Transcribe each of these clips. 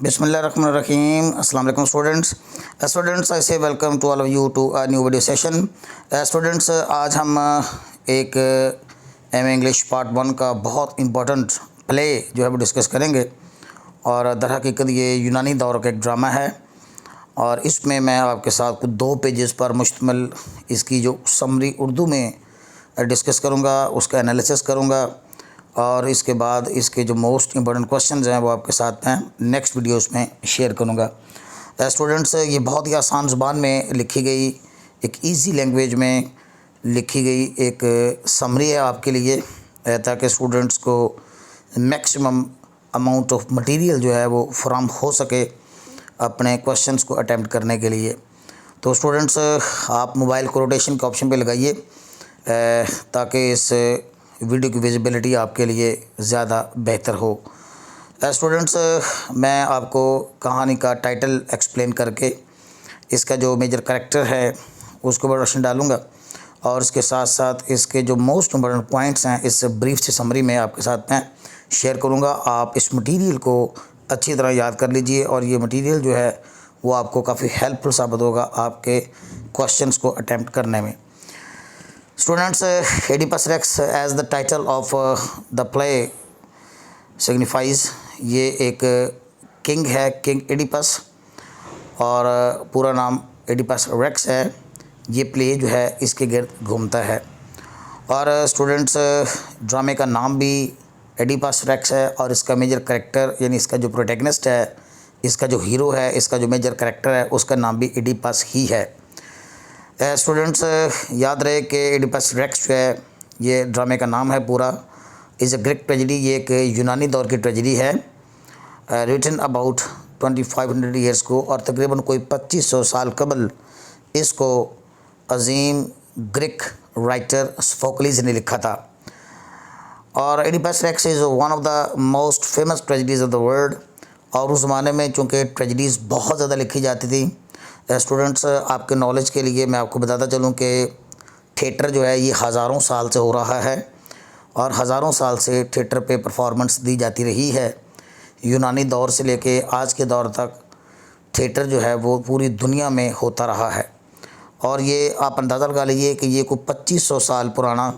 Bismillahirrahmanirrahim. Assalamu alaikum students. Students, I say welcome to all of you to a new video session. Students, आज हम एक M English part 1 का बहुत important play जो है वो डिस्कस करेंगे। और दर हकीकत ये यूनानी दौर का एक ड्रामा है और इसमें मैं आपके साथ कुछ 2 पेजेस पर मुश्तमिल इसकी जो समरी उर्दू में डिस्कस करूँगा, उसका एनालिसिस करूँगा और इसके बाद इसके जो मोस्ट इम्पोर्टेंट क्वेश्चंस हैं वो आपके साथ मैं नेक्स्ट वीडियोस में शेयर करूँगा। स्टूडेंट्स, ये बहुत ही आसान ज़ुबान में लिखी गई, एक इजी लैंग्वेज में लिखी गई एक समरी है आपके लिए, ताकि स्टूडेंट्स को मैक्सिमम अमाउंट ऑफ मटेरियल जो है वो फराहम हो सके अपने क्वेश्चंस को अटैम्प्ट करने के लिए। तो स्टूडेंट्स, आप मोबाइल को रोटेशन के ऑप्शन पे लगाइए ताकि इस वीडियो की विजिबिलिटी आपके लिए ज़्यादा बेहतर हो। स्टूडेंट्स, मैं आपको कहानी का टाइटल एक्सप्लेन करके इसका जो मेजर कैरेक्टर है उसको ऊपर रोशनी डालूँगा और इसके साथ साथ इसके जो मोस्ट इम्पोर्टेंट पॉइंट्स हैं इस ब्रीफ से समरी में आपके साथ मैं शेयर करूँगा। आप इस मटेरियल को अच्छी तरह याद कर लीजिए और ये मटेरियल जो है वो आपको काफ़ी हेल्पफुल साबित होगा आपके क्वेश्चंस को अटैम्प्ट करने में। Students, Oedipus Rex as the title of the play signifies, ये एक किंग है, किंग एडिपस, और पूरा नाम एडिपस रेक्स है। ये प्ले जो है इसके गिर्द घूमता है। और स्टूडेंट्स, ड्रामे का नाम भी एडिपस रेक्स है और इसका मेजर कैरेक्टर यानी इसका जो प्रोटैगनिस्ट है, इसका जो हीरो है, इसका जो मेजर कैरेक्टर है उसका नाम भी एडिपस ही है। स्टूडेंट्स, याद रहे कि एडिपस रेक्स जो है ये ड्रामे का नाम है पूरा, इज़ अ ग्रीक ट्रेजेडी। ये एक यूनानी दौर की ट्रेजेडी है, रिटन अबाउट 2500 ईयर्स को, और तकरीबन कोई 2500 साल कबल इसको अजीम ग्रीक राइटर सोफोक्लिस ने लिखा था। और Oedipus Rex is one of the most famous tragedies of the world. और उस ज़माने में चूँकि ट्रेजेडीज़ बहुत ज़्यादा लिखी जाती थी, स्टूडेंट्स आपके नॉलेज के लिए मैं आपको बताता चलूँ कि थिएटर जो है ये हज़ारों साल से हो रहा है और हज़ारों साल से थिएटर पे परफॉर्मेंस दी जाती रही है। यूनानी दौर से लेके आज के दौर तक थिएटर जो है वो पूरी दुनिया में होता रहा है। और ये आप अंदाज़ा लगा लीजिए कि ये कोई 2500 साल पुराना,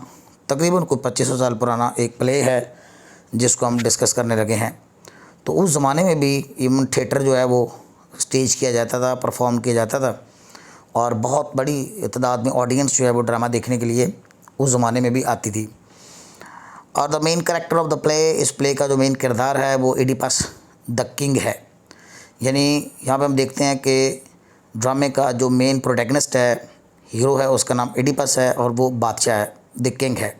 तकरीबन कोई 2500 साल पुराना एक प्ले है जिसको हम डिस्कस करने लगे हैं। तो उस ज़माने में भी इवन थिएटर जो है वो स्टेज किया जाता था, परफॉर्म किया जाता था और बहुत बड़ी तादाद में ऑडियंस जो है वो ड्रामा देखने के लिए उस ज़माने में भी आती थी। और the main character of the play, इस प्ले का जो मेन किरदार है वो एडिपस द किंग है। यानी यहाँ पे हम देखते हैं कि ड्रामे का जो मेन प्रोटैगनिस्ट है, हीरो है, उसका नाम एडिपस है और वो बादशाह है, द किंग है।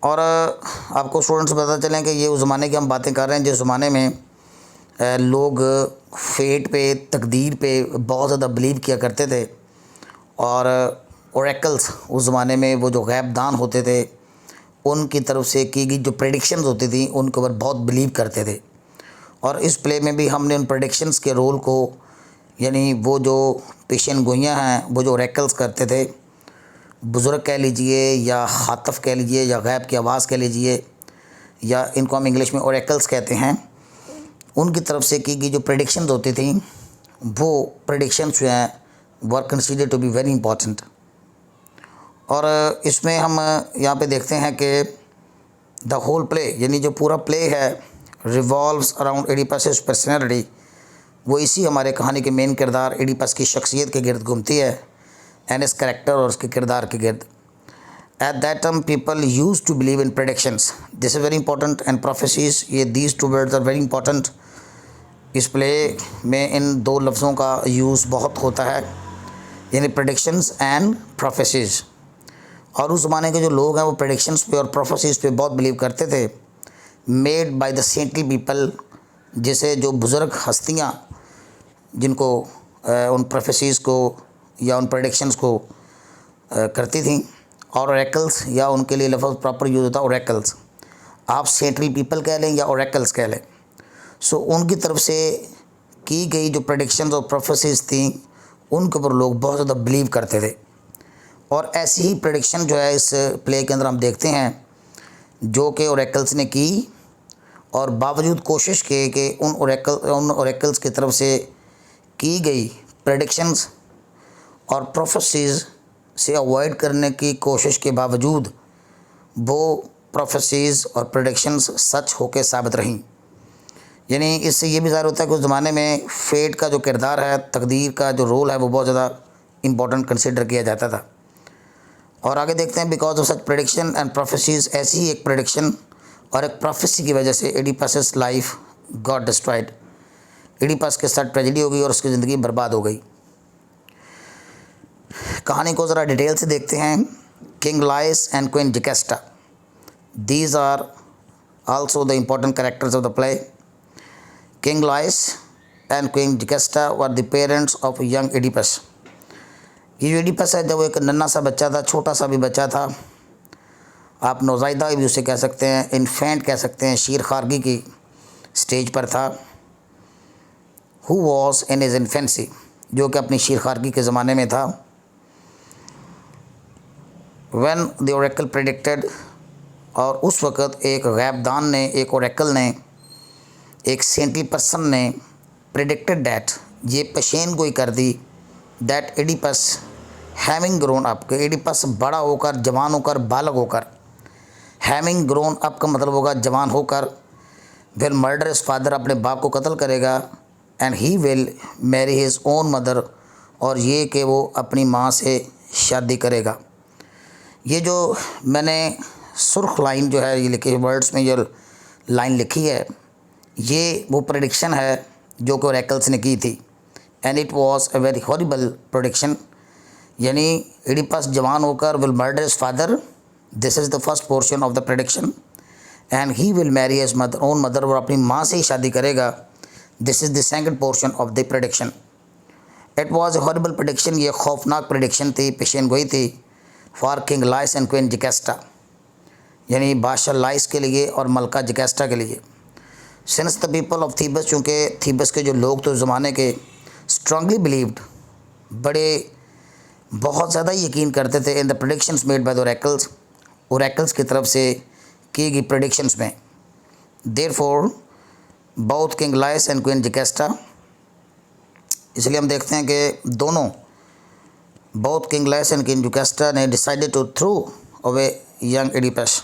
और आपको स्टूडेंट्स पता चलें कि ये उस ज़माने की हम बातें कर रहे हैं जिस ज़माने में लोग फेट पे, तकदीर पे बहुत ज़्यादा बिलीव किया करते थे। और ओरेकल्स उस ज़माने में वो जो गैबदान होते थे उनकी तरफ से की गई जो प्रेडिक्शंस होती थी उनके ऊपर बहुत बिलीव करते थे। और इस प्ले में भी हमने उन प्रेडिक्शंस के रोल को, यानी वो जो पेशन गोइयाँ हैं, वो जो ओरेकल्स करते थे, बुज़ुर्ग कह लीजिए या हातफ़ कह लीजिए या गैब की आवाज़ कह लीजिए, या इनको हम इंग्लिश में ओरेकल्स कहते हैं, उनकी तरफ से की गई जो प्रेडिक्शंस होती थी वो प्रेडिक्शंस जो हैं were considered to be very important. और इसमें हम यहाँ पे देखते हैं कि द होल प्ले, यानी जो पूरा प्ले है, रिवॉल्व्स अराउंड एडिपस पर्सनैलिटी। वो इसी हमारे कहानी के मेन किरदार एडिपस की शख्सियत के गिर्द घूमती है, एंड इस कैरेक्टर और उसके किरदार के गिर्द। At that time people used to believe in predictions. This is very important, and prophecies, ये these two words are very important. इस प्ले में इन 2 लफ्ज़ों का यूज़ बहुत होता है, यानी predictions and prophecies। और उस ज़माने के जो लोग हैं वो predictions पे और prophecies पे बहुत बिलीव करते थे, made by the saintly people, जिसे जो बुज़ुर्ग हस्तियाँ जिनको उन prophecies को या उन predictions को करती थी। और ओरेकल्स, या उनके लिए लफ्ज़ प्रॉपर यूज़ होता है ओरेकल्स, आप सेंट्रल पीपल कह लें या ओरेकल्स कह लें। सो उनकी तरफ से की गई जो प्रेडिक्शंस और प्रोफेसीज थी उनके ऊपर लोग बहुत ज़्यादा बिलीव करते थे। और ऐसी ही प्रेडिक्शन जो है इस प्ले के अंदर हम देखते हैं जो कि ओरेकल्स ने की और बावजूद कोशिश किए कि उन ओरेकल्स की तरफ से की गई प्रेडिक्शंस और प्रोफेसीज़ से अवॉइड करने की कोशिश के बावजूद वो प्रोफेसीज़ और प्रेडिक्शंस सच होकर साबित रहीं। यानी इससे ये भी ज़ाहिर होता है कि उस ज़माने में फेट का जो किरदार है, तकदीर का जो रोल है, वो बहुत ज़्यादा इम्पोर्टेंट कंसिडर किया जाता था। और आगे देखते हैं, because of such prediction and prophecies, ऐसी ही एक प्रेडिक्शन और एक प्रोफेसी की वजह से Oedipus life got destroyed. Oedipus के साथ ट्रेजेडी हो गई और उसकी ज़िंदगी बर्बाद हो गई। कहानी को ज़रा डिटेल से देखते हैं। King Laius and Queen Jocasta, these are also the important characters of the play. King Laius and Queen Jocasta were the parents of young Oedipus. ये जो एडिपस है, जब वो एक नन्हा सा बच्चा था, छोटा सा भी बच्चा था, आप नौज़ायदा भी उसे कह सकते हैं, इन्फेंट कह सकते हैं, शीर खारगी की स्टेज पर था। Who was in his infancy, जो कि अपनी शीर खारगी के ज़माने में था। व्हेन द ओरेकल प्रेडिक्टेड, और उस वक़्त एक गैबदान ने, एक ओरेकल ने, एक सेंटली पर्सन ने प्रेडिक्टेड डैट, ये पेशेन गोई कर दी, that Oedipus having grown up, कि एडिपस बड़ा होकर, जवान होकर, बालग होकर, हैविंग ग्रोन अप का मतलब होगा जवान होकर, विल मर्डर हिज फादर, अपने बाप को कत्ल करेगा, and he will marry his own mother, और ये कि वो अपनी माँ से शादी करेगा। ये जो मैंने सुर्ख लाइन जो है ये लिखी, वर्ड्स में ये लाइन लिखी है, ये वो प्रेडिक्शन है जो कि ओरेकल्स ने की थी। And it was a very horrible prediction. यानी एडिपस जवान होकर will murder his father, this is the first portion of the prediction, and he will marry his mother, own mother, और अपनी माँ से ही शादी करेगा, this is the second portion of the prediction. It was a horrible prediction, ये खौफनाक prediction थी, पेशेन गोई थी, for King Laius and Queen Jocasta, यानी बादशाह लाइस के लिए और मलका जिकेस्टा के लिए। सिंस द पीपल ऑफ थीबस, चूँकि थीबस के जो लोग तो ज़माने के स्ट्रांगली बिलीव्ड, बड़े बहुत ज़्यादा यकीन करते थे in the predictions made by the oracles, oracles की तरफ से की गई प्रेडिक्शंस में। Therefore both King Laius and Queen Jocasta, इसलिए हम देखते हैं कि दोनों, both King Laius and Queen Jocasta ने decided to throw away young Oedipus.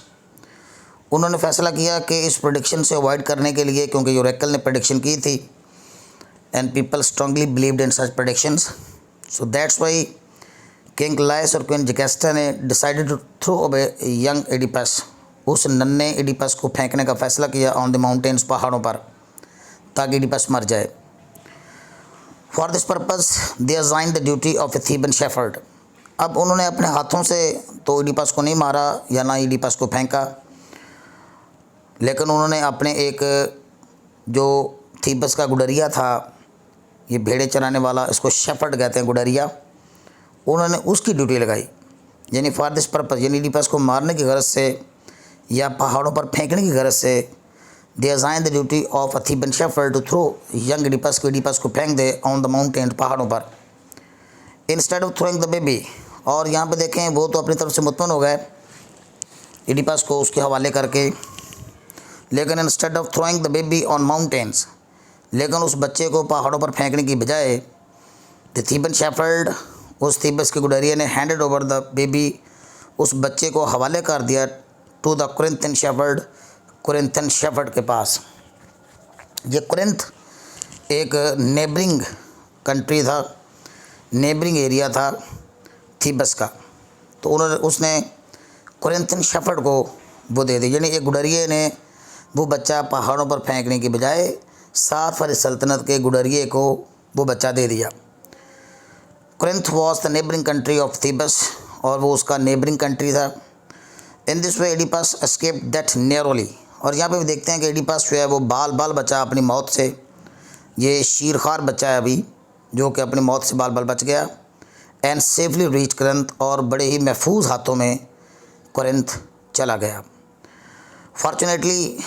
उन्होंने फैसला किया कि इस प्रेडिक्शन से अवॉइड करने के लिए, क्योंकि ओरेकल ने प्रेडिक्शन की थी and people strongly believed in such predictions, so that's why King Laius और क्वीन जिकेस्टा ने decided to throw away young Oedipus, उस नन्हे एडिपस को फेंकने का फ़ैसला किया ऑन द माउंटेन्स, पहाड़ों पर, ताकि एडिपस मर जाए। For this purpose they assigned the duty of a Theban shepherd. अब उन्होंने अपने हाथों से तो एडिपस को नहीं मारा या ना एडिपस को फेंका, लेकिन उन्होंने अपने एक जो थीबस का गुडरिया था, ये भेड़े चराने वाला, इसको शेफर्ड कहते हैं, गुडरिया, उन्होंने उसकी ड्यूटी लगाई। यानी फॉर दिस पर्पज़, यानी एडिपस को मारने की गरज से या पहाड़ों पर फेंकने की गरज से, they assign the duty of a Theban shepherd to throw young Oedipus को, एडिपस को फेंक दे ऑन द माउंटेन, पहाड़ों पर, instead of throwing the baby. और यहाँ पे देखें, वो तो अपनी तरफ से मुतमन हो गए एडिपस को उसके हवाले करके, लेकिन instead of throwing the baby on mountains, लेकिन उस बच्चे को पहाड़ों पर फेंकने की बजाय द थीबन शेफर्ड, उस थीबस के गुडरिया ने हैंडेड ओवर द बेबी, उस बच्चे को हवाले कर दिया to the Corinthian shepherd, Corinthian shepherd के पास। ये कुरिन्थ एक नेबरिंग कंट्री था, नेबरिंग एरिया था थीबस का, तो उसने कुरिन्थियन शेफर्ड को वो दे दी। यानी एक गुडरिए ने वो बच्चा पहाड़ों पर फेंकने की बजाय साथ वाली सल्तनत के गुडरिए को वो बच्चा दे दिया। Corinth was the neighbouring country of Thebes, और वो उसका नेबरिंग कंट्री था। In this way Oedipus escape death narrowly, और यहाँ पे भी देखते हैं कि एडिपस जो है वो बाल बचा अपनी मौत से। ये शीरखार बच्चा है अभी, जो कि अपनी मौत से बाल बच गया। एंड सेफली रीच कुरिन्थ, और बड़े ही महफूज हाथों में कुरिन्थ चला गया। फॉर्चुनेटली,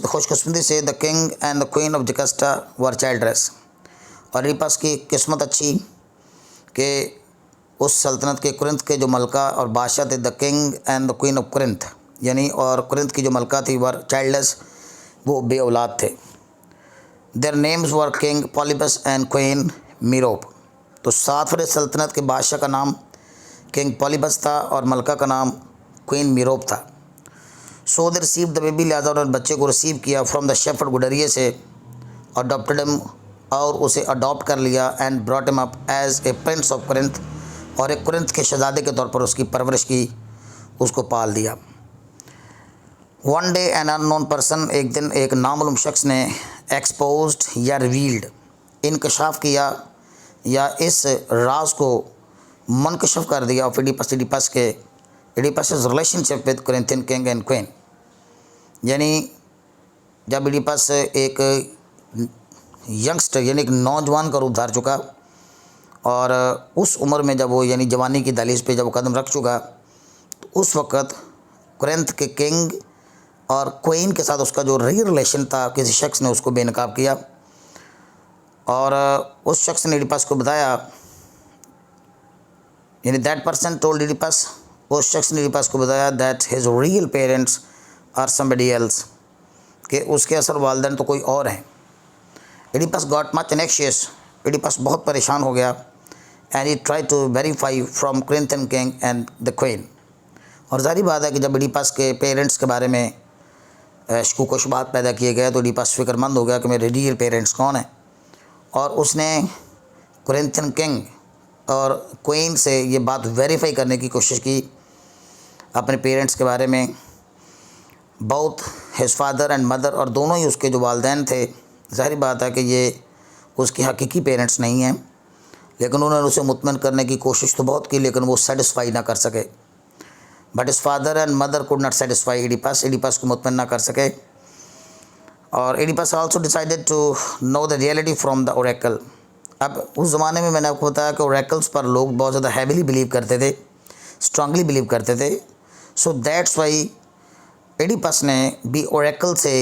खुशकिस्मती से, the king and the queen of Jocasta were childless, और एडिपस की किस्मत अच्छी कि उस सल्तनत के कुरिन्थ के जो मलका और बादशाह थे, the king and the queen of Corinth, यानी और कुरिन्थ की जो मलका थी वर चाइल्डलेस, वो बे औलाद थे। Their names were King Polybus and Queen Merope. तो सातवें सल्तनत के बादशाह का नाम किंग पॉलिबस था और मलका का नाम क्वीन मीरोप था। सो दे रिसीव द बेबी, लिहाजा उन्होंने बच्चे को रिसीव किया फ्रॉम द शेफर्ड गुडरिए से, अडॉप्टेड हिम और उसे अडॉप्ट कर लिया, and brought him up as a prince of Corinth, और एक कुरिन्थ के शहजादे के तौर पर उसकी परवरिश की, उसको पाल दिया। One day an unknown person, एक दिन एक नामालूम शख्स ने एक्सपोज्ड या रिवील्ड, इंकशाफ किया या इस राज को मनकशफ कर दिया ऑफ एडिपस के, Oedipus relationship with Corinthian king and queen. यानी जब एडिपस एक यंगस्टर यानी एक नौजवान का रूप धार चुका और उस उम्र में जब वो यानी जवानी की दहलीज पे जब वो कदम रख चुका, तो उस वक़्त कुरिन्थ के किंग और क्वीन के साथ उसका जो रिलेशन था, किसी शख्स ने उसको बेनकाब किया और उस शख्स ने एडिपस को बताया, यानी दैट पर्सन टोल्ड एडिपस, उस शख्स ने एडिपस को बताया that his real parents are somebody else, कि उसके असल वालिदैन तो कोई और हैं। Oedipus got much anxious, Oedipus बहुत परेशान हो गया, and he try to verify from Corinthian king and the queen. और जाहिर बात है कि जब एडिपस के पेरेंट्स के बारे में शकुक व शुबहात पैदा किए गए तो एडिपस फिक्रमंद हो गया कि मेरे रियल पेरेंट्स कौन हैं, और उसने कुरिन्थियन किंग और क्वीन से ये बात वेरीफाई करने की कोशिश की अपने पेरेंट्स के बारे में। Both his father and mother, और दोनों ही उसके जो वालिदैन थे, ज़ाहिर बात है कि ये उसके हकीकी पेरेंट्स नहीं हैं, लेकिन उन्होंने उसे मुतमईन करने की कोशिश तो बहुत की, लेकिन वो सेटिस्फाई ना कर सके। But his father and mother could not satisfy Oedipus, Oedipus को मुतमईन ना कर सके। और Oedipus also decided to know the reality from the oracle. अब उस ज़माने में मैंने आपको बताया कि ओरेकल्स पर लोग बहुत ज़्यादा हैविली बिलीव करते थे, स्ट्रांगली बिलीव करते थे। सो दैट्स वाई एडिपस ने भी ओरेकल से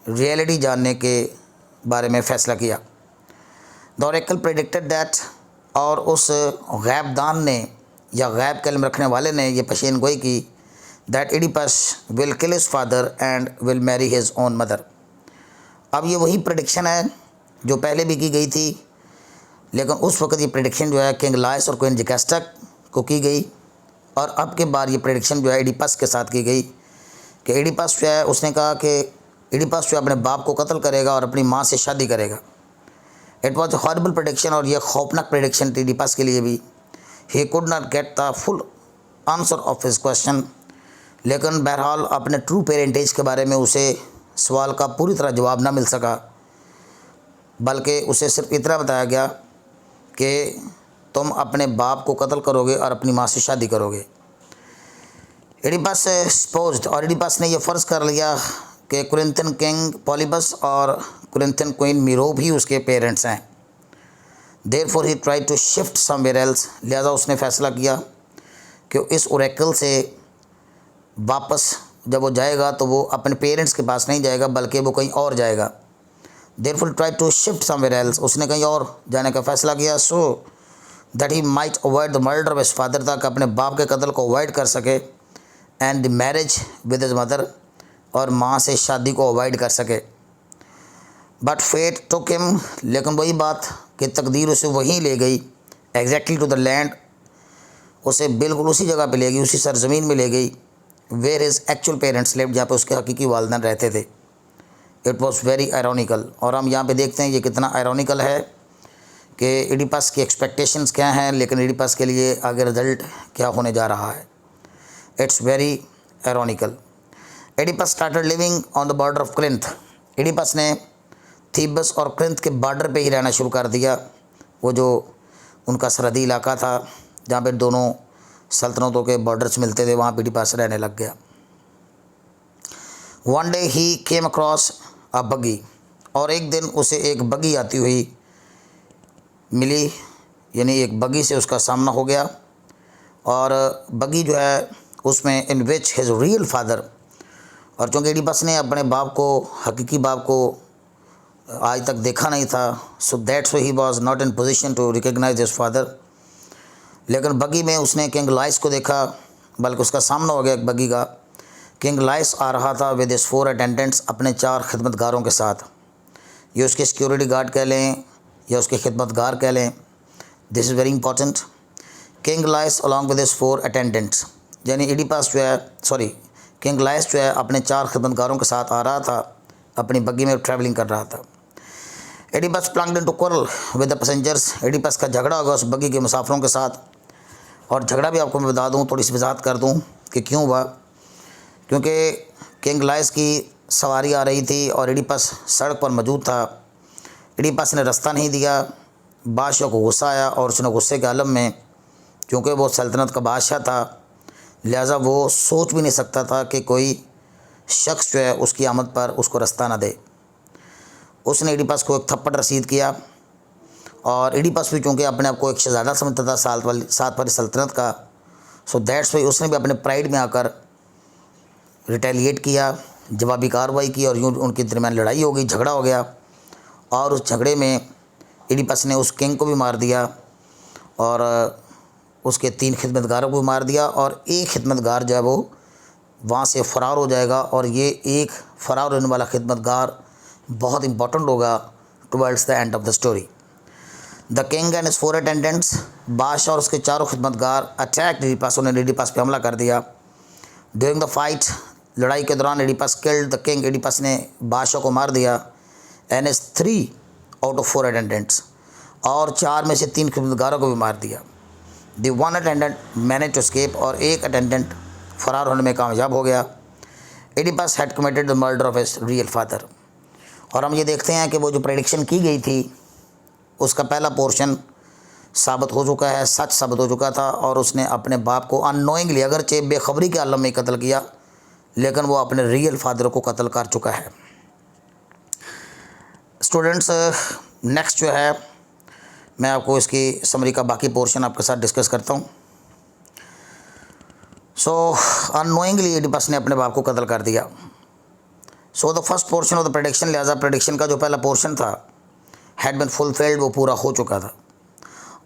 रियलिटी जानने के बारे में फ़ैसला किया। द ओरेकल प्रेडिक्टेड दैट, और उस गैबदान ने या गैब का इल्म रखने वाले ने ये पेशीन गोई की that Oedipus will kill his father and will marry his own mother. अब ये वही प्रेडिक्शन है जो पहले भी की गई थी, लेकिन उस वक्त ये प्रेडिक्शन जो है किंग लायस और क्वीन जिकास्टा को की गई, और अब के बाद ये प्रेडिक्शन जो है एडिपस के साथ की गई कि एडिपस जो है उसने कहा कि एडिपस जो अपने बाप को कत्ल करेगा और अपनी माँ से शादी करेगा। It was a horrible prediction, और यह खौफनाक प्रेडिक्शन थी एडिपस के लिए भी। He could not get the full answer of his question, लेकिन बहरहाल अपने ट्रू पेरेंटेज के बारे में उसे सवाल का पूरी तरह जवाब ना मिल सका, बल्कि उसे सिर्फ इतना बताया गया कि तुम अपने बाप को कत्ल करोगे और अपनी माँ से शादी करोगे। एडिपस स्पोज्ड, और एडिपस ने यह फ़र्ज़ कर लिया कि कुरिन्थियन किंग पॉलिबस और कुरिन्थियन क्वीन मीरोप ही उसके पेरेंट्स हैं। Therefore he try to shift somewhere else, लिहाजा उसने फ़ैसला किया कि इस ओरेकल से वापस जब वो जाएगा तो वो अपने पेरेंट्स के पास नहीं जाएगा, बल्कि वो कहीं और जाएगा। Therefore try to shift somewhere else, उसने कहीं और जाने का फ़ैसला किया, so that he might avoid the murder of his father, ताकि अपने बाप के कत्ल को अवॉइड कर सके, and the marriage with his mother, और माँ से शादी को अवॉइड कर सके। बट फेट टुक हिम, लेकिन वही बात कि तकदीर उसे वहीं ले गई, एग्जैक्टली टू द लैंड, उसे बिल्कुल उसी जगह पे ले गई, उसी सरजमीन में ले गई where his actual parents lived, जहाँ पे उसके हकीकी वालिदैन रहते थे। इट वॉज वेरी आयरॉनिकल, और हम यहाँ पे देखते हैं ये कितना आयरॉनिकल है कि एडिपस की एक्सपेक्टेशंस क्या हैं, लेकिन एडिपस के लिए आगे रिजल्ट क्या होने जा रहा है। It's very ironical. Oedipus started living on the border of Corinth, Oedipus ने थीबस और क्रिंथ के बॉर्डर पे ही रहना शुरू कर दिया, वो जो उनका सरहदी इलाका था जहाँ पे दोनों सल्तनतों के बॉर्डर्स मिलते थे, वहाँ पे एडिपस रहने लग गया। One day he came across a बगी, और एक दिन उसे एक बगी आती हुई मिली, यानी एक बगी से उसका सामना हो गया, और बगी जो है उसमें इन विच हिज रियल फादर, और चूँकि एडिपस ने अपने बाप को, हकीकी बाप को आज तक देखा नहीं था, so that's why he was not in position to recognise his father. लेकिन बगी में उसने किंग लाइस को देखा, बल्कि उसका सामना हो गया एक बगी का, किंग लाइस आ रहा था विद हिज 4 अटेंडेंट्स, अपने 4 खिदमतगारों के साथ। ये उसके सिक्योरिटी गार्ड कह लें या उसके खिदमतगार कह लें, this is very important. King Laius along with his 4 attendants, यानी एडिपस जो है किंग लाइस जो है अपने 4 खिदमतगारों के साथ आ रहा था, अपनी बग्गी में ट्रैवलिंग कर रहा था। Oedipus plunged into quarrel with the passengers, Oedipus का झगड़ा होगा उस बग्गी के मुसाफिरों के साथ। और झगड़ा भी आपको मैं बता दूं, थोड़ी सी वजाहत कर दूं कि क्यों हुआ। क्योंकि किंग लाइस की सवारी आ रही थी और एडिपस सड़क पर मौजूद था। एडिपस ने रास्ता नहीं दिया, बादशाह को गुस्सा आया और उसने गुस्से के आलम में, क्योंकि वो सल्तनत का बादशाह था, लिहाजा वो सोच भी नहीं सकता था कि कोई शख्स जो है उसकी आमद पर उसको रास्ता ना दे। उसने एडिपस को एक थप्पड़ रसीद किया और एडिपस भी चूँकि अपने आप को एक शहज़ादा समझता था सात वाली सल्तनत का, सो दैट्स वाई उसने भी अपने प्राइड में आकर रिटेलिएट किया, जवाबी कार्रवाई की और यूँ उनके दरमियान लड़ाई हो गई, झगड़ा हो गया। और उस झगड़े में एडिपस ने उस किंग को भी मार दिया और उसके 3 खिदमतगारों को भी मार दिया और एक खिदमतगार जो है वो वहाँ से फ़रार हो जाएगा। और ये एक फ़रार होने वाला खिदमतगार बहुत इंपॉर्टेंट होगा towards the end of the story. The king and his 4 attendants, बादशाह और उसके 4 खिदमतगार अटैक एडिपस, उन्होंने एडिपस पे हमला कर दिया। ड्यूरिंग द फाइट, लड़ाई के दौरान Oedipus killed the king, Oedipus ने बादशाह को मार दिया। And his 3 out of 4 attendants, और 4 में से 3 खिदमतगारों को भी मार दिया। The 1 attendant manage to escape, और एक अटेंडेंट फ़रार होने में कामयाब हो गया। Oedipus had committed the murder of his real father. और हम ये देखते हैं कि वो जो प्रेडिक्शन की गई थी उसका पहला पोर्शन साबित हो चुका है, सच साबित हो चुका था। और उसने अपने बाप को अननोइंगली, अगरचे बेखबरी के आलम में कत्ल किया, लेकिन वो अपने रियल फादर को कत्ल कर चुका है। स्टूडेंट्स, नेक्स्ट जो है मैं आपको इसकी समरी का बाकी पोर्शन आपके साथ डिस्कस करता हूँ। सो अननोइंगली एडिपस ने अपने बाप को कत्ल कर दिया। So the first portion of the prediction, लिहाजा प्रेडिक्शन का जो पहला पोर्शन था हैड बिन फुलफिल्ड, वो पूरा हो चुका था।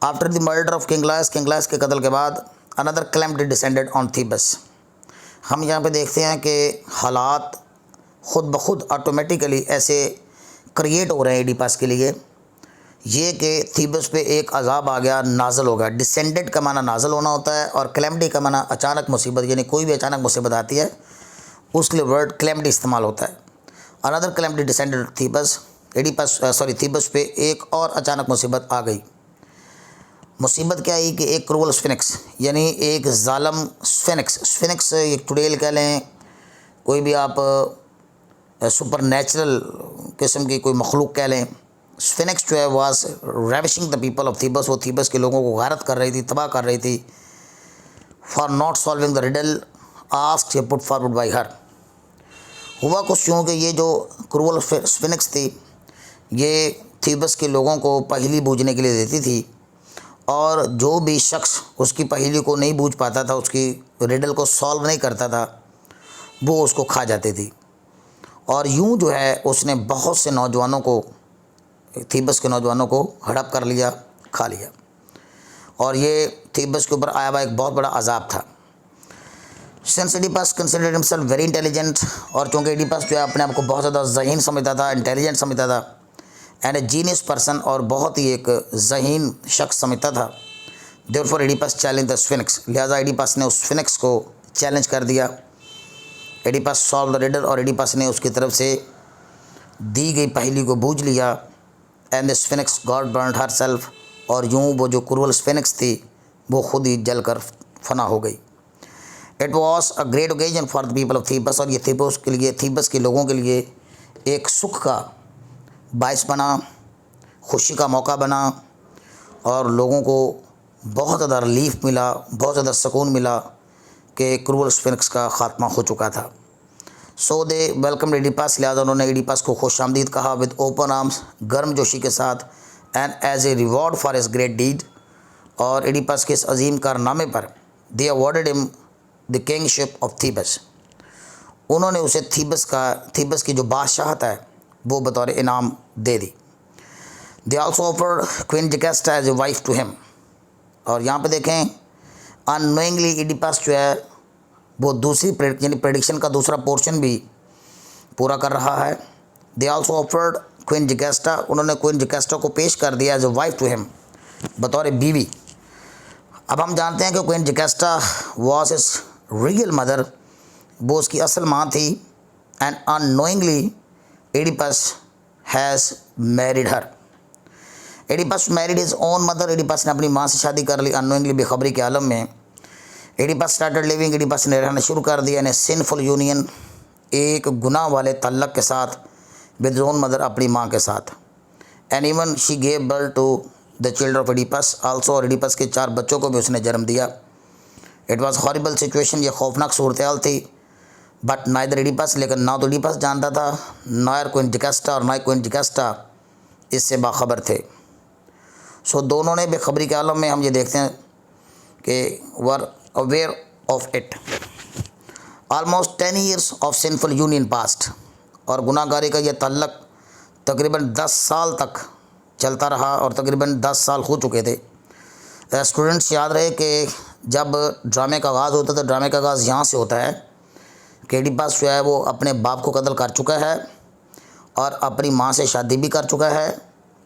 After the murder of king Laius, king Laius के कत्ल के बाद another calamity descended on Thebes. हम यहाँ पे देखते हैं कि हालात खुद ब खुद ऑटोमेटिकली ऐसे क्रिएट हो रहे हैं एडिपस के लिए, ये कि थीबस पे एक अजाब आ गया, नाजल हो गया। डिसेंडेड का माना नाजल होना होता है और कैलेमिटी का माना अचानक मुसीबत, यानी कोई भी अचानक मुसीबत आती है उसके लिए वर्ड कैलेमिटी इस्तेमाल होता है। अनदर कैलेमिटी डिसेंडेड थीबस, थीबस पे एक और अचानक मुसीबत आ गई। मुसीबत क्या है कि एक क्रूअल स्फिनिक्स, यानी एक जालम स्फिनिक्स एक चुड़ैल कह लें, कोई भी आप सुपर नेचुरल किस्म की कोई मखलूक कह लें। स्फिनिक्स जो है was ravishing the people of Thebes, वो थीबस के लोगों को गारत कर रही थी, तबाह कर रही थी। For not solving the riddle asked या पुट फॉरवर्ड बाई हर। हुआ कुछ यूँ कि ये जो क्रूअल स्फिनिक्स थी ये थीबस के लोगों को पहेली बूझने के लिए देती थी, और जो भी शख्स उसकी पहेली को नहीं बूझ पाता था, उसकी रिडल को सॉल्व नहीं करता था, वो उसको खा जाती थी। और यूँ जो है उसने बहुत से नौजवानों को, थीबस के नौजवानों को हड़प कर लिया, खा लिया। और ये थीबस के ऊपर आया हुआ एक बहुत बड़ा अजाब था। Since Oedipus considered himself very intelligent, और चूँकि एडिपस जो है अपने आप को बहुत ज़्यादा ज़हीन समझता था, इंटेलिजेंट समझता था, एंड ए जीनियस पर्सन, और बहुत ही एक ज़हीन शख्स समझता था। देयरफॉर एडिपस चैलेंज द स्फिनिक्स, लिहाजा एडिपस ने उस स्फिनिक्स को चैलेंज कर दिया। एडिपस सॉल्व द रिडल, और एडिपस ने उसकी तरफ से दी गई पहेली को बूझ लिया। And the Sphinx got burned herself, और यूँ वो जो क्रूअल स्फिनिक्स थी वो खुद ही जलकर फना हो गई। It was a great occasion for the people of Thebes, और ये थीबस के लोगों के लिए एक सुख का बाइस बना, खुशी का मौका बना, और लोगों को बहुत ज़्यादा रिलीफ मिला, बहुत ज़्यादा सुकून मिला कि क्रूअल स्फिनिक्स का ख़ात्मा हो चुका था। सो दे वेलकम एडिपस, लिहाजा उन्होंने एडिपस को खुश आमदीद कहा विद ओपन आर्म्स, गर्म जोशी के साथ। And as a reward for his great deed, और एडिपस के इस अजीम कारनामे पर they awarded him the kingship of Thebes, उन्होंने उसे थीबस की जो बादशाहत है वो बतौर इनाम दे दी। They also offered queen Jocasta as a wife to him, और यहाँ पे देखें अननोइंगली एडिपस जो है वो दूसरी यानी प्रेडिक्शन का दूसरा पोर्शन भी पूरा कर रहा है। They also offered queen Jocasta, उन्होंने क्वीन जिगेस्टा को पेश कर दिया as a wife to him, बतौर बीवी। अब हम जानते हैं कि queen Jocasta was his real mother, वो उसकी असल माँ थी। And unknowingly Oedipus has married her, Oedipus married his own mother, Oedipus ने अपनी माँ से शादी कर ली अननोइंगली, बेखबरी के आलम में। एडिपस स्टार्टेड लिविंग, एडिपस ने रहना शुरू कर दिया इन ए सिनफुल यूनियन, एक गुनाह वाले तल्लक के साथ, विद ओन मदर, अपनी माँ के साथ। And even she gave birth to the children of Oedipus also, और एडिपस के 4 बच्चों को भी उसने जन्म दिया। इट वॉज हॉरिबल सिचुएशन, ये खौफनाक सूरत हाल थी। बट नाइदर एडिपस, लेकिन ना तो एडिपस जानता था, नायर क्वीन जिगेस्टा और ना क्वीन जिगेस्टा इससे बाखबर थे। सो दोनों ने बेखबरी के आलम में, हम ये देखते हैं कि were aware of it. Almost 10 years of sinful union past, और गुनाहगारी का यह तल्लक तकरीबन 10 साल तक चलता रहा, और तकरीबन 10 साल हो चुके थे। स्टूडेंट्स याद रहे कि जब ड्रामे का आगाज़ होता है तो ड्रामे का आगाज़ यहाँ से होता है कि एडिपस जो है वो अपने बाप को कत्ल कर चुका है और अपनी माँ से शादी भी कर चुका है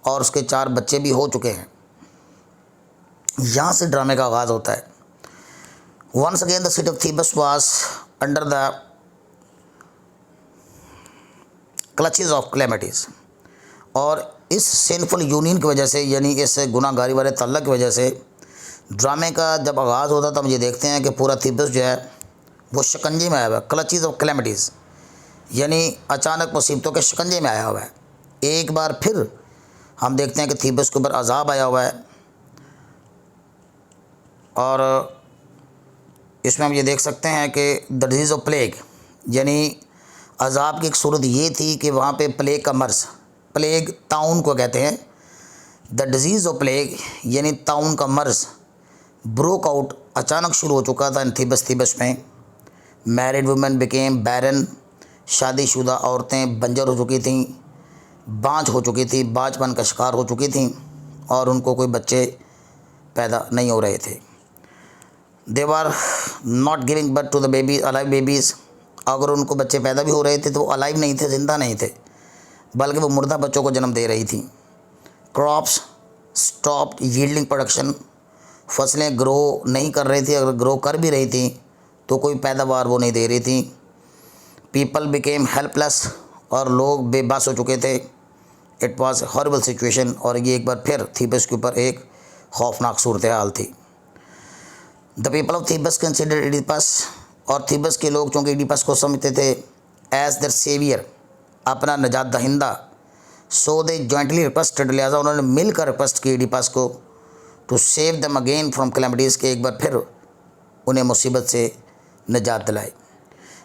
और उसके 4 बच्चे भी हो चुके हैं। यहाँ से ड्रामे का आगाज़ होता है। Once again the city of Thebes was under the clutches of calamities, और इस सिनफुल यूनियन की वजह से, यानी इस गुनाहगारी वाले तल्लक की वजह से ड्रामे का जब आगाज़ होता है तो हम ये देखते हैं कि पूरा थीबस जो है वो शिकंजे में आया हुआ है। क्लचेस ऑफ कैलेमिटीज़ यानी अचानक मुसीबतों के शिकंजे में आया हुआ है। एक बार फिर हम देखते हैं कि थीबस के ऊपर अजाब आया हुआ है, और इसमें हम ये देख सकते हैं कि द डिजीज़ ऑफ प्लेग, यानी अजाब की एक सूरत ये थी कि वहाँ पे प्लेग का मर्ज़, प्लेग ताउन को कहते हैं, द डिजीज़ ऑफ प्लेग यानी ताउन का मर्ज़ ब्रोक आउट अचानक शुरू हो चुका था इन थीबस में। मैरिड वुमेन बिकेम बैरन, शादीशुदा औरतें बंजर हो चुकी थीं, बाँझ हो चुकी थी, बाँझपन का शिकार हो चुकी थीं, और उनको कोई बच्चे पैदा नहीं हो रहे थे। They were not giving birth to the baby alive babies, अगर उनको बच्चे पैदा भी हो रहे थे तो वो अलाइव नहीं थे, ज़िंदा नहीं थे, बल्कि वो मुर्दा बच्चों को जन्म दे रही थी। क्रॉप्स स्टॉप यील्डिंग प्रोडक्शन, फसलें ग्रो नहीं कर रही थी, अगर ग्रो कर भी रही थी तो कोई पैदावार वो नहीं दे रही थी। पीपल बिकेम हेल्पलेस, और लोग बेबस हो चुके थे। इट वॉज हॉरिबल सिचुएशन, और ये एक बार फिर थीबस के ऊपर एक खौफनाक सूरत हाल थी। The people of Thebes consider Oedipus, और थीबस के लोग चूँकि एडिपस को समझते थे एज देयर सेवियर, अपना नजात दहिंदा, सो दे जॉइंटली रिक्वेस्टेड, लिहाजा उन्होंने मिलकर रिक्वेस्ट की एडिपस को to save them again from calamities, के एक बार फिर उन्हें मुसीबत से निजात दिलाई।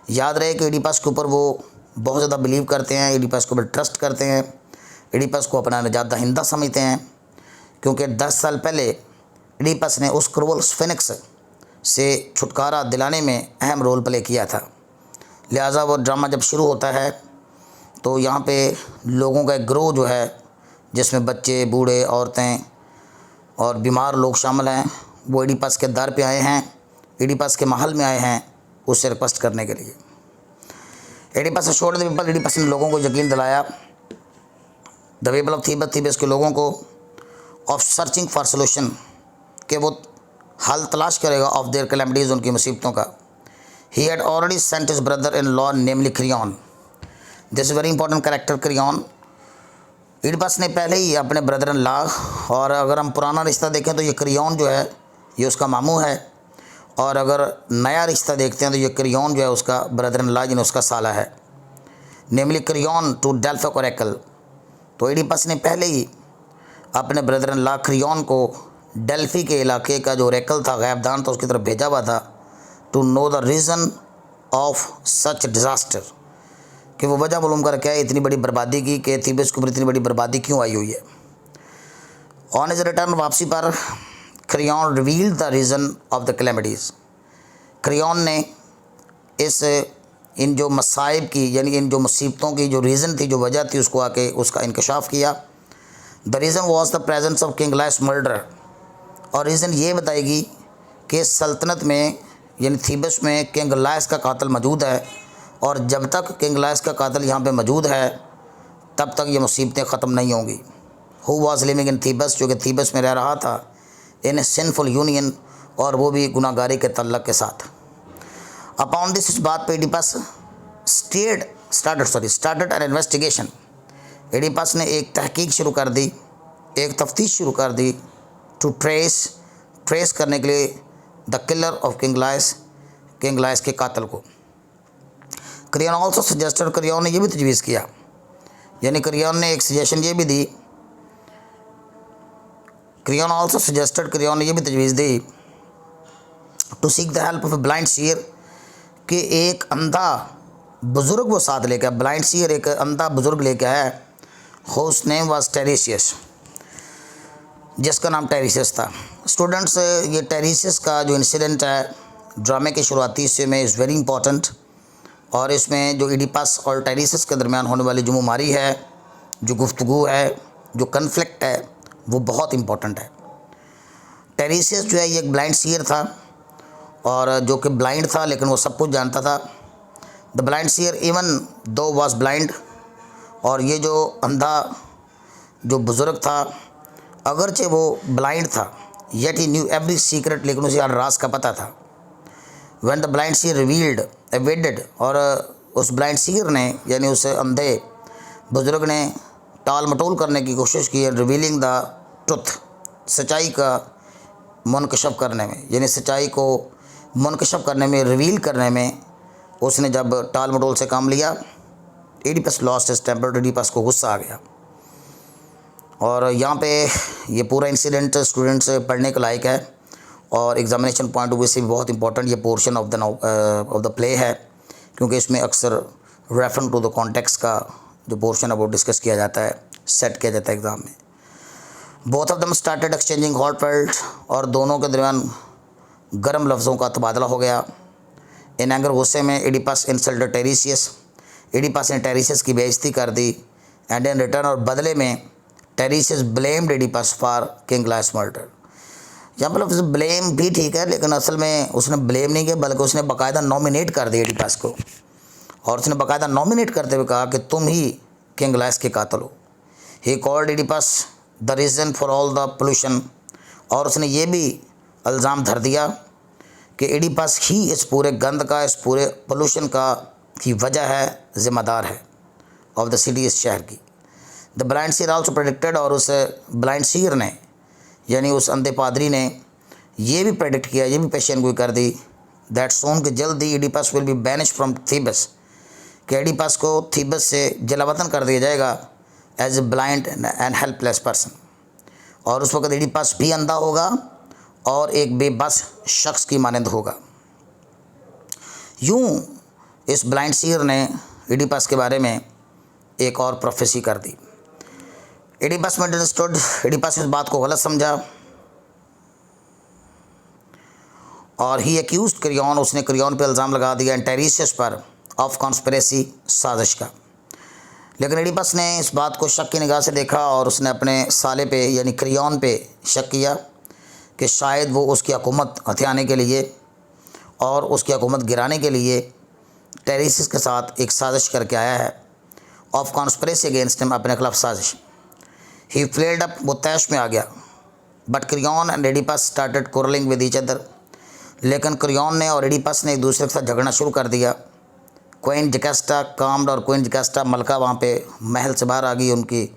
याद रहे कि एडिपस के ऊपर वो बहुत ज़्यादा बिलीव करते हैं, एडिपस के ऊपर ट्रस्ट करते हैं, एडिपस को अपना निजात दहिंदा समझते हैं, क्योंकि 10 साल पहले एडिपस ने उस क्रूअल स्फिनिक्स से छुटकारा दिलाने में अहम रोल प्ले किया था। लिहाजा वो ड्रामा जब शुरू होता है तो यहाँ पे लोगों का एक ग्रोह जो है, जिसमें बच्चे, बूढ़े, औरतें और बीमार लोग शामिल हैं, वो एडिपस के दर पे आए हैं, एडिपस के महल में आए हैं उससे रिक्वेस्ट करने के लिए। एडिपस छोड़ दे पीपल, एडिपस ने लोगों को यकीन दिलाया, द पीपल ऑफ थीबस, थीबस के लोगों को, ऑफ सर्चिंग फॉर सोल्यूशन, कि वो हल तलाश करेगा ऑफ देयर कैलेमिटीज़, उनकी मुसीबतों का। He had already sent his brother in law namely crayon, this very important character crayon. Oedipus ने पहले ही अपने ब्रदर इन लॉ, और अगर हम पुराना रिश्ता देखें तो ये क्रियॉन जो है ये उसका मामू है, और अगर नया रिश्ता देखते हैं तो ये क्रियॉन जो है उसका ब्रदर इन लॉ, जिन्हें उसका साला है, नेमली क्रियॉन टू डेल्फा ओरेकल। तो एडिपस ने पहले ही अपने ब्रदर इन लॉ क्रियॉन को डेल्फी के इलाके का जो ओरेकल था, गैबदान था, उसकी तरफ भेजा हुआ था, to know the reason of such disaster, कि वो वजह मालूम कर क्या है इतनी बड़ी बर्बादी की, कि थीबस के ऊपर इतनी बड़ी बर्बादी क्यों आई हुई है। ऑन इज रिटर्न, वापसी पर, crayon revealed the reason of the calamities, crayon ने इन जो मसाइब की, यानी इन जो मुसीबतों की जो रीज़न थी, जो वजह थी, उसको आके उसका इंकशाफ किया। The reason was the presence of king Laius murder, और रीज़न ये बताएगी कि सल्तनत में यानी थीबस में किंग लायस का कातिल मौजूद है, और जब तक किंग लायस का कातिल यहाँ पे मौजूद है तब तक ये मुसीबतें ख़त्म नहीं होंगी। हु वाज लिविंग इन थीबस, जो कि थीबस में रह रहा था इन ए सिनफुल यूनियन, और वो भी गुनाहगारी के तल्लक के साथ। अपॉन दिस, इस बात पे Oedipus started N investigation, Oedipus ने एक तहकीक शुरू कर दी, एक तफ्तीश शुरू कर दी, टू ट्रेस करने के लिए the killer of king Laius के कातिल को। क्रियन ऑल्सो सजेस्टेड, क्रियन ने यह भी तजवीज़ किया, यानी क्रियन ने एक सजेशन ये भी दी, क्रियन ऑल्सो सजेस्टेड, क्रियन ने यह भी तजवीज़ दी to seek the help of a blind seer, कि एक अंधा बुज़ुर्ग वो साथ लेकर, ब्लाइंड सीयर एक अंधा बुज़ुर्ग लेकर आया, हुज नेम वाज टेरेसियस, जिसका नाम टेरेसियस था। स्टूडेंट्स, ये टेरेसियस का जो इंसिडेंट है ड्रामे के शुरुआती हिस्से में इज़ वेरी इंपॉर्टेंट, और इसमें जो इडिपस और टेरेसियस के दरमियान होने वाली जो मुमारी है, जो गुफ्तगू है, जो कन्फ्लिक्ट है, वो बहुत इंपॉर्टेंट है। टेरेसियस जो है ये एक ब्लाइंड सीयर था, और जो कि ब्लाइंड था लेकिन वो सब कुछ जानता था। The blind seer even though was blind, और ये जो अंधा जो बुज़ुर्ग था अगरचे वो ब्लाइंड था, yet he new every secret, लेकिन उसे हर राज का पता था। व्हेन द ब्लाइंड सीयर एवेडेड, और उस ब्लाइंड सीयर ने यानी उस अंधे बुज़ुर्ग ने टाल मटोल करने की कोशिश की, रिवीलिंग द ट्रुथ, सच्चाई का मुनकशफ करने में, यानी सच्चाई को मुनकशफ करने में, रिवील करने में उसने जब टाल मटोल से काम लिया, Oedipus lost his temper, Oedipus को गुस्सा आ गया। और यहाँ पे ये पूरा इंसिडेंट स्टूडेंट्स पढ़ने के लायक है, और एग्जामिनेशन पॉइंट ऑफ व्यू से भी बहुत इंपॉर्टेंट ये पोर्शन ऑफ द प्ले है, क्योंकि इसमें अक्सर रेफरेंस टू द कॉन्टेक्स्ट का जो पोर्शन है वो डिस्कस किया जाता है, सेट किया जाता है एग्ज़ाम में। Both of them started exchanging hot word, और दोनों के दरमियान गर्म लफ्ज़ों का तबादला हो गया। इन एंगर, गुस्से में, एडिपस इंसल्टेड टेरेसियस, एडिपस ने टेरेसियस की बेइज्जती कर दी। एंड इन रिटर्न, और बदले में Tiresias blamed Oedipus for king Laius murder. यहाँ पर ब्लेम भी ठीक है, लेकिन असल में उसने ब्लेम नहीं किया, बल्कि उसने बाकायदा नॉमिनेट कर दिया एडिपस को, और उसने बाकायदा नॉमिनेट करते हुए कहा कि तुम ही किंग लायस के कातिल हो। He called Oedipus the reason for all the pollution, और उसने ये भी इल्ज़ाम धर दिया कि एडिपस ही इस पूरे गंद का, इस पूरे पोल्यूशन का की वजह है, ज़िम्मेदार है ऑफ द सिटी, इस शहर की। The blind seer also predicted, और उस ब्लाइंड सीयर ने यानी उस अंधे पादरी ने ये भी प्रेडिक्ट किया, ये भी पेशेनगोई कर दी, दैट सोन कि जल्दी Oedipus will be banish from Thebes, कि एडिपस को थीबस से जलावतन कर दिया जाएगा as a blind and helpless person. और उस वक्त एडिपस भी अंधा होगा और एक बेबस शख्स की मानंद होगा। यूँ इस ब्लाइंड सीयर ने एडिपस के बारे में एक और प्रोफेसी कर दी। एडिपस में अंडरस्टूड, एडिपस इस बात को गलत समझा, और ही एक्यूज्ड क्रियन, उसने क्रियन पर इल्ज़ाम लगा दिया एंड टेरेसियस पर ऑफ कॉन्स्पिरेसी, साजिश का। लेकिन एडिपस ने इस बात को शक की निगाह से देखा, और उसने अपने साले पे यानी क्रियन पे शक किया कि शायद वो उसकी हुकूमत हथियाने के लिए और उसकी हुकूमत गिराने के लिए टेरेसियस के साथ एक साजिश करके आया है, ऑफ कॉन्स्पिरेसी अगेंस्ट हिम, अपने खिलाफ साजिश। ही फ्लेड अप, वो तैश में आ गया। But Creon and Oedipus started quarrelling with each other, लेकिन क्रियन ने और एडिपस ने एक दूसरे के साथ झगड़ना शुरू कर दिया। क्वीन जकास्टा काम्ड, और क्वीन जकास्टा मलका वहाँ पे महल से बाहर आ गई उनकी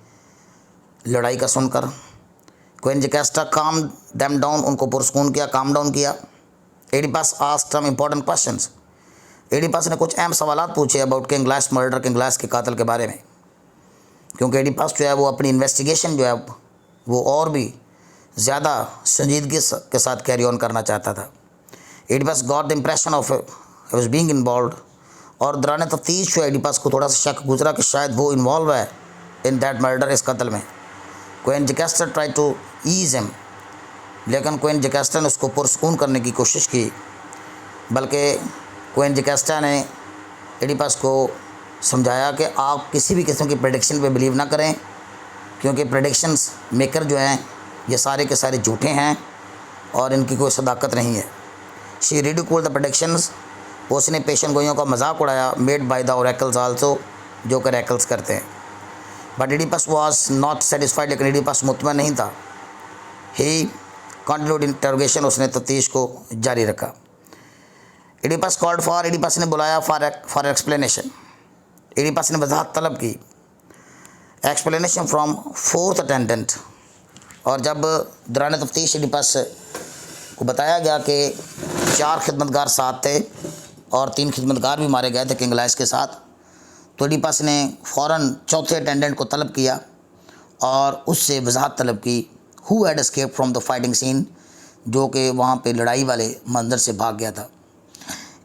लड़ाई का सुनकर। क्वीन जकास्टा काम देम डाउन, उनको पुरस्कून किया, काम डाउन किया। Oedipus asked some important questions, Oedipus ने कुछ अहम सवालात पूछे about king Laius murder, king Laius के कातिल के बारे में, क्योंकि एडिपस जो है वो अपनी इन्वेस्टिगेशन जो है वो और भी ज़्यादा संजीदगी के साथ कैरी ऑन करना चाहता था। Oedipus got the impression of was being involve, और दौरान तफ्तीश जो एडिपस को थोड़ा सा शक गुजरा कि शायद वो इन्वॉल्व है इन दैट मर्डर, इस कत्ल में। Queen Jocasta try to ease him, लेकिन क्वीन जकास्टा ने उसको पुरस्कून करने की कोशिश की, बल्कि क्वीन जकास्टा ने एडिपस को समझाया कि आप किसी भी किस्म की प्रेडिक्शन पे बिलीव ना करें, क्योंकि प्रेडिक्शंस मेकर जो हैं ये सारे के सारे झूठे हैं और इनकी कोई सदाकत नहीं है। शी रिडिक्यूल्ड द प्रेडिक्शंस, उसने पेशन गोइयों का मजाक उड़ाया, made by the oracles also, जो कि ओरेकल्स करते हैं। But Oedipus was not satisfied, लेकिन इडिपस मुतमईन नहीं था। ही कंटिन्यूड इंटरोगेशन, उसने तफ्तीश को जारी रखा। इडिपस कॉल्ड फॉर, इडिपस ने बुलाया फॉर एक्सप्लेनेशन, इडिपस ने वजाहत तलब की, एक्सप्लेनेशन फ्रॉम फोर्थ अटेंडेंट। और जब दौरान तफ्तीश इडिपस को बताया गया कि 4 खिदमतगार साथ थे और 3 खिदमतगार भी मारे गए थे किंग लाइस के साथ, तो इडिपस ने फ़ौरन चौथे अटेंडेंट को तलब किया और उससे वजाहत तलब की, who had escape from the fighting scene, जो कि वहाँ पे लड़ाई वाले मंजर से भाग गया था।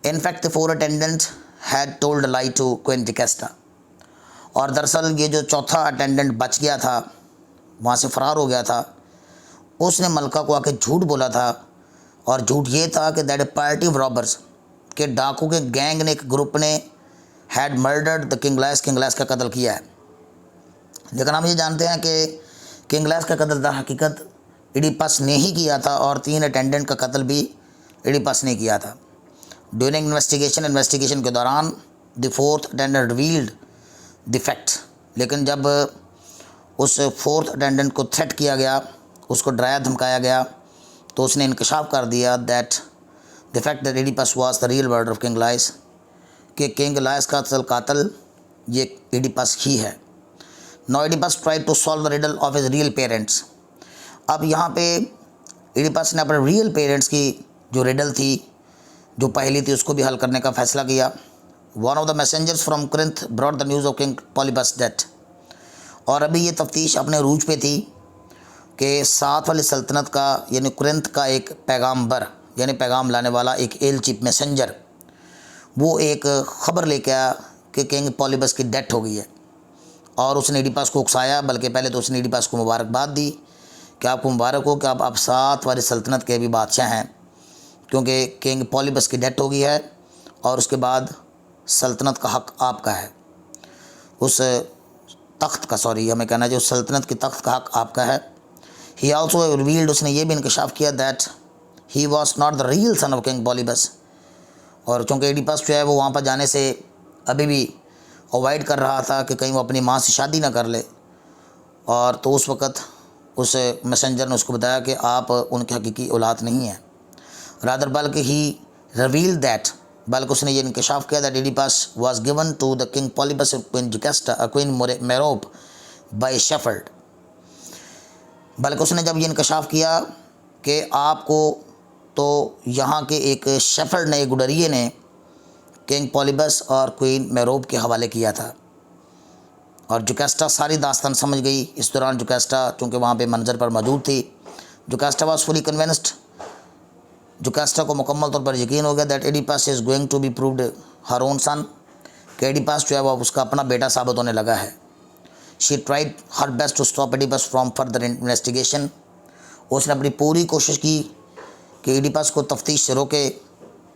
In fact the 4 attendant had told lie to queen Jocasta, और दरअसल ये जो चौथा अटेंडेंट बच गया था, वहाँ से फ़रार हो गया था, उसने मलका को आके झूठ बोला था। और झूठ ये था कि that A party of robbers, के डाकू के गैंग ने, एक ग्रुप ने, हैड मर्डर्ड द किंग लाइस का कत्ल किया है। लेकिन हम ये जानते हैं कि किंग लाइस का कत्ल हकीकत इडिपस ने ही किया था और 3 अटेंडेंट का कत्ल भी इडिपस ने किया था। ड्यूरिंग इन्वेस्टिगेशन के दौरान the 4th attendant revealed the fact, लेकिन जब उस 4th अटेंडेंट को थ्रेट किया गया, उसको डराया धमकाया गया, तो उसने इंकशाफ कर दिया that the fact that Oedipus was the real murder of king Laius, कि किंग लाइस का असल कातिल ये इडिपस ही है। Now Oedipus tried to solve the riddle of his real parents. अब यहाँ पे इडिपस ने अपने रियल पेरेंट्स की जो रिडल थी, जो पहली थी, उसको भी हल करने का फैसला किया। One of the messengers from Corinth brought the news of king Polybus death. और अभी ये तफ्तीश अपने रूज पे थी कि साथ वाली सल्तनत का, यानी कुरिन्थ का एक पैगाम्बर, यानी पैगाम लाने वाला एक एल चीफ मैसेंजर, वो एक ख़बर लेके आया कि किंग पॉलीबस की डेथ हो गई है। और उसने इडिपस को उकसाया, बल्कि पहले तो उसने इडिपस को मुबारकबाद दी कि आपको मुबारक हो कि आप साथ वाली सल्तनत के भी बादशाह हैं, क्योंकि किंग पॉलीबस की डेथ हो गई है और उसके बाद सल्तनत का हक़ आपका है, उस तख्त का, सॉरी हमें कहना जो सल्तनत की तख्त का हक़ आपका है। ही आल्सो रिवील्ड, उसने ये भी इंकशाफ किया that he was not the real son of king Polybus. और चूँकि इडिपस जो है वो वहाँ पर जाने से अभी भी अवॉइड कर रहा था कि कहीं वो अपनी माँ से शादी ना कर ले, और तो उस वक़्त उस मैसेंजर ने उसको बताया कि आप उनकी हकीकी औलाद नहीं हैं। रादर बल्कि ही रिवील्ड दैट, बल्कि उसने ये इंकशाफ किया that Oedipus was given to the king Polybus queen Jocasta queen Merope by shepherd. बल्कि उसने जब ये इंकशाफ किया कि आपको तो यहाँ के एक शेफर्ड ने, एक गुडरिए ने किंग पॉलीबस और क्वीन मेरोप के हवाले किया था। और जुकेस्टा सारी दास्तान समझ गई। इस दौरान जुकेस्टा चूँकि वहाँ पे मंजर पर मौजूद थी, Jocasta was fully convinced. Jocasta को मुकम्मल तौर पर यकीन हो गया that Oedipus is going to be proved her own son, कि एडिपस जो है वो उसका अपना बेटा साबित होने लगा है। She tried her best to stop Oedipus from further investigation. उसने अपनी पूरी कोशिश की कि एडिपस को तफ्तीश से रोके,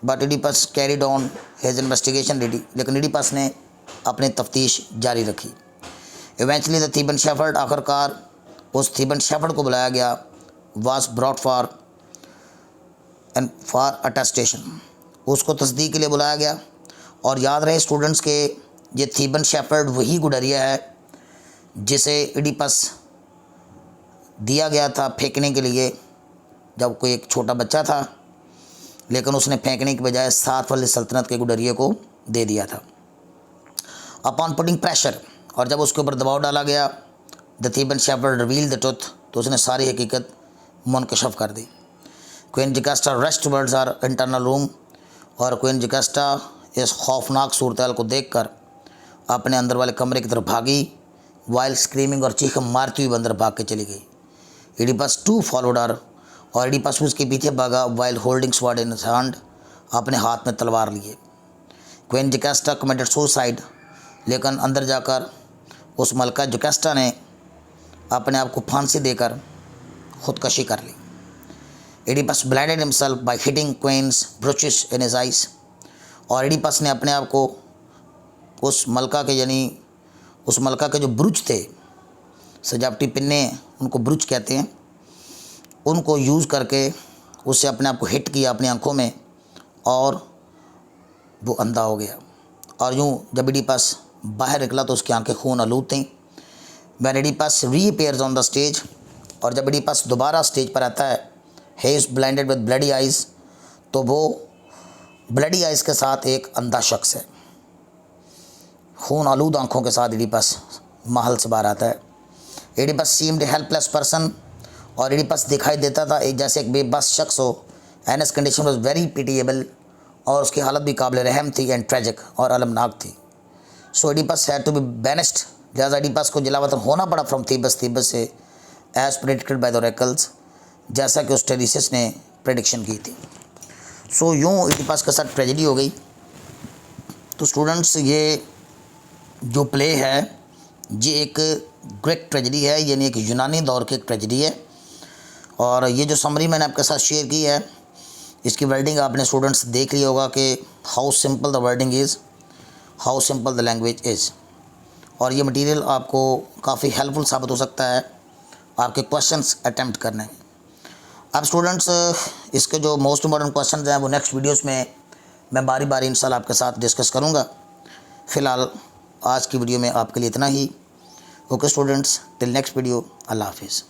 but Oedipus carried on his investigation, लेकिन एडिपस ने अपनी तफ्तीश जारी रखी। इवेंचुअली द थीबन शेफर्ड, आखिरकार उस थीबन शेफर्ड को बुलाया गया, वाज ब्रॉट फॉर अटेस्टेशन, उसको तस्दीक के लिए बुलाया गया। और याद रहे स्टूडेंट्स के, ये थीबन शेफर्ड वही गुडरिया है जिसे एडिपस दिया गया था फेंकने के लिए जब कोई एक छोटा बच्चा था, लेकिन उसने फेंकने के बजाय साथ वाली सल्तनत के गुडरिए को दे दिया था। अपॉन पुटिंग प्रेशर, और जब उसके ऊपर दबाव डाला गया, the Theban shepherd reveal the truth, तो उसने सारी हकीकत मुनकशफ कर दी। Queen Jocasta rest towards her internal room, और क्वीन जकेस्टा इस खौफनाक सूरत को देखकर अपने अंदर वाले कमरे की तरफ भागी, वाइल स्क्रीमिंग, और चीख मारती हुई अंदर भाग के चली गई। एडिपस टू फॉलोड हर, और एडिपस उसके पीछे भागा, while holding sword in his hand, अपने हाथ में तलवार लिए। क्वीन जकेस्टा कमिटेड सुसाइड, लेकिन अंदर जाकर उस मलका जकेस्टा ने अपने आप को फांसी देकर खुदकशी कर ली। Oedipus blinded himself by hitting queen's brooches in his eyes, और एडिपस ने अपने आप को उस मलका के, यानी उस मलका के जो ब्रुच थे, सजावटी पिन्ने उनको ब्रुच कहते हैं, उनको यूज़ करके उससे अपने आप को हिट किया अपनी आंखों में, और वो अंधा हो गया। और यूँ जब एडिपस बाहर निकला तो उसकी आंखें खून आलूद थीं। When Oedipus reappears on the stage, और जब एडिपस दोबारा स्टेज पर आता है, he is blinded with bloody eyes, तो वो ब्लडी आइज़ के साथ एक अंधा शख्स है। खून आलूद आंखों के साथ एडिपस महल से बाहर आता है। एडिपस सीम्ड हेल्पलेस पर्सन, और एडिपस दिखाई देता था एक जैसे एक बेबस शख्स हो। And his condition was very pitiable, और उसकी हालत भी काबिल रहम थी, एंड ट्रेजिक और अलमनाक थी। So Oedipus had to be banished, लिहाजा एडिपस को जलावतन होना पड़ा फ्रॉम थीबस से, as predicted by the oracles, जैसा कि उस टेरिसिस ने प्रेडिक्शन की थी। सो यूँ एडिपस के साथ ट्रेजिडी हो गई। तो स्टूडेंट्स, ये जो प्ले है ये एक ग्रीक ट्रेजिडी है, यानी एक यूनानी दौर की एक ट्रेजिडी है। और ये जो समरी मैंने आपके साथ शेयर की है, इसकी वर्डिंग आपने स्टूडेंट्स देख लिया होगा कि how simple the wording is, how simple the language is. और ये मटेरियल आपको काफ़ी हेल्पफुल साबित हो सकता है आपके क्वेश्चंस अटेम्प्ट करने में। अब स्टूडेंट्स, इसके जो मोस्ट इम्पॉर्टेंट क्वेश्चंस हैं वो नेक्स्ट वीडियोस में मैं बारी बारी इंशाल्लाह आपके साथ डिस्कस करूँगा। फ़िलहाल आज की वीडियो में आपके लिए इतना ही। Okay students, till next video, अल्लाह हाफिज़।